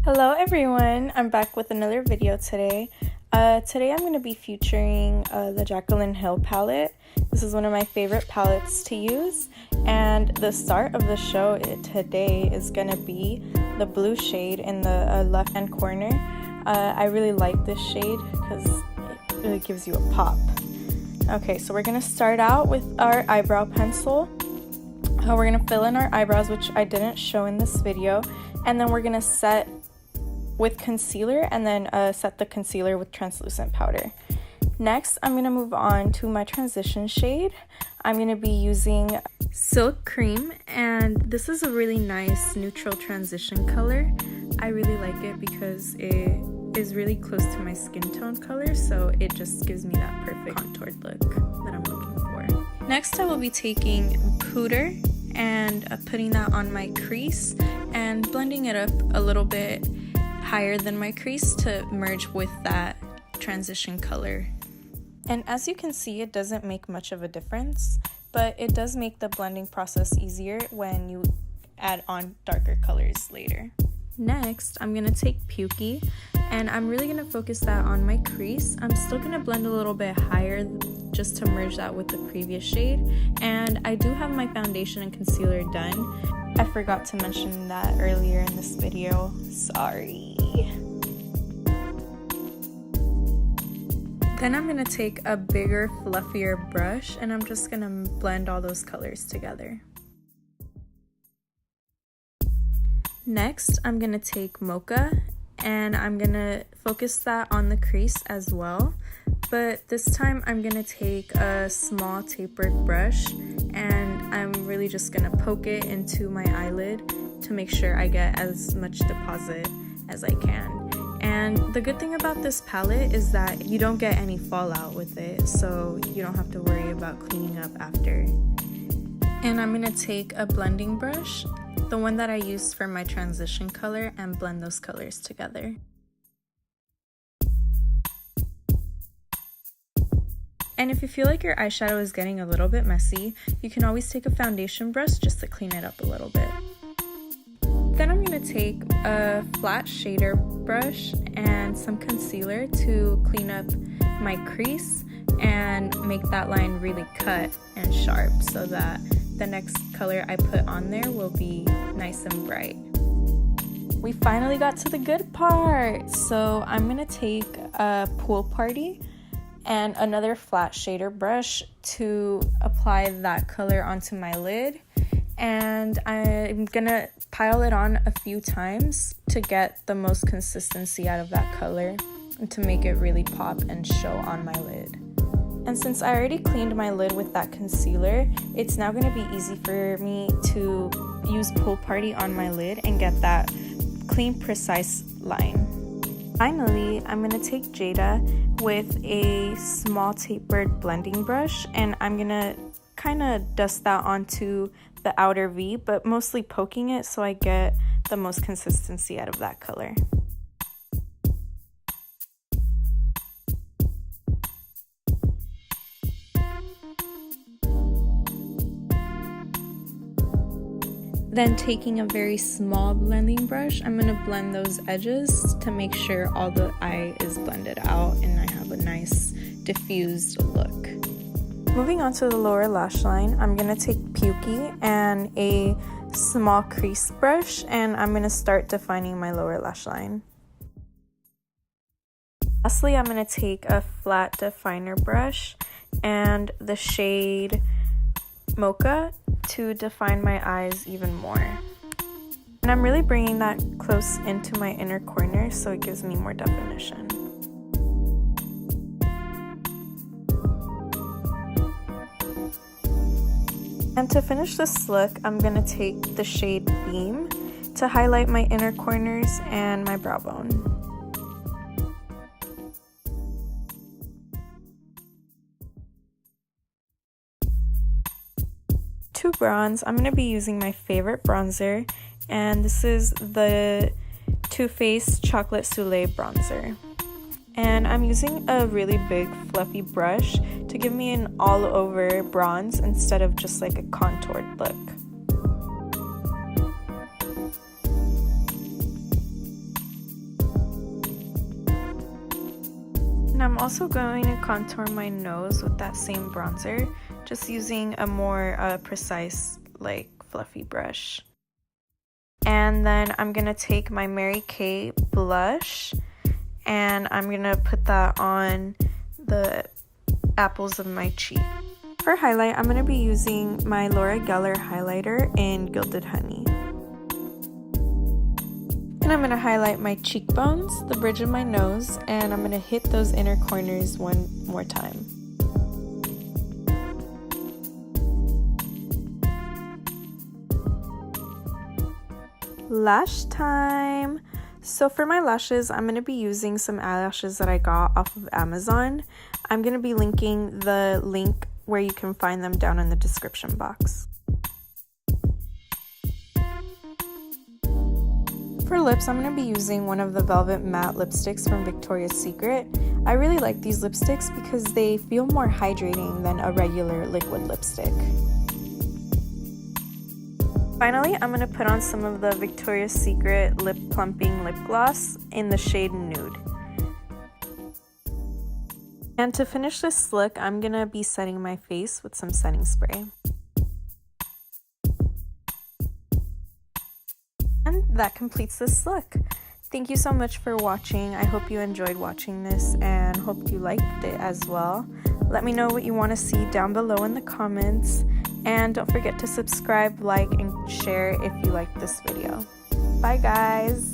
Hello everyone, I'm back with another video today. Today I'm going to be featuring the Jaclyn Hill palette. This is one of my favorite palettes to use, and the start of the show today is going to be the blue shade in the left hand corner. I really like this shade because it really gives you a pop. Okay, so we're going to start out with our eyebrow pencil. We're going to fill in our eyebrows, which I didn't show in this video, and then we're going to set with concealer and then set the concealer with translucent powder. Next, I'm going to move on to my transition shade. I'm going to be using Silk Cream, and this is a really nice neutral transition color. I really like it because it is really close to my skin tone color, so it just gives me that perfect contoured look that I'm looking for. Next, I will be taking Pooter and putting that on my crease and blending it up a little bit higher than my crease to merge with that transition color. And as you can see, it doesn't make much of a difference, but it does make the blending process easier when you add on darker colors later. Next, I'm going to take Pukey, and I'm really going to focus that on my crease. I'm still going to blend a little bit higher just to merge that with the previous shade, and I do have my foundation and concealer done. I forgot to mention that earlier in this video, sorry. Then I'm going to take a bigger, fluffier brush, and I'm just going to blend all those colors together. Next, I'm going to take Mocha, and I'm going to focus that on the crease as well. But this time I'm going to take a small tapered brush, and I'm really just going to poke it into my eyelid to make sure I get as much deposit as I can. And the good thing about this palette is that you don't get any fallout with it, so you don't have to worry about cleaning up after. And I'm going to take a blending brush, the one that I used for my transition color, and blend those colors together. And if you feel like your eyeshadow is getting a little bit messy, you can always take a foundation brush just to clean it up a little bit. Then I'm going to take a flat shader brush and some concealer to clean up my crease and make that line really cut and sharp so that the next color I put on there will be nice and bright. We finally got to the good part! So I'm going to take a Pool Party and another flat shader brush to apply that color onto my lid, and I'm gonna pile it on a few times to get the most consistency out of that color and to make it really pop and show on my lid. And since I already cleaned my lid with that concealer, it's now going to be easy for me to use Pool Party on my lid and get that clean, precise line. Finally, I'm going to take Jada with a small tapered blending brush, and I'm going to kind of dust that onto the outer V, but mostly poking it so I get the most consistency out of that color. Then taking a very small blending brush, I'm going to blend those edges to make sure all the eye is blended out and I have a nice diffused look. Moving on to the lower lash line, I'm going to take Pukey and a small crease brush, and I'm going to start defining my lower lash line. Lastly, I'm going to take a flat definer brush and the shade Mocha to define my eyes even more. And I'm really bringing that close into my inner corner so it gives me more definition. And to finish this look, I'm going to take the shade Beam to highlight my inner corners and my brow bone. To bronze, I'm going to be using my favorite bronzer, and this is the Too Faced Chocolate Soleil bronzer. And I'm using a really big fluffy brush to give me an all-over bronze instead of just like a contoured look. I'm also going to contour my nose with that same bronzer, just using a more precise, like, fluffy brush. And then I'm going to take my Mary Kay blush, and I'm going to put that on the apples of my cheek. For highlight, I'm going to be using my Laura Geller highlighter in Gilded Honey. And I'm going to highlight my cheekbones, the bridge of my nose, and I'm going to hit those inner corners one more time. Lash time! So for my lashes, I'm going to be using some eyelashes that I got off of Amazon. I'm going to be linking the link where you can find them down in the description box. For lips, I'm going to be using one of the Velvet Matte lipsticks from Victoria's Secret. I really like these lipsticks because they feel more hydrating than a regular liquid lipstick. Finally, I'm going to put on some of the Victoria's Secret Lip Plumping lip gloss in the shade Nude. And to finish this look, I'm going to be setting my face with some setting spray. And that completes this look. Thank you so much for watching. I hope you enjoyed watching this and hope you liked it as well. Let me know what you want to see down below in the comments. And don't forget to subscribe, like, and share if you liked this video. Bye guys!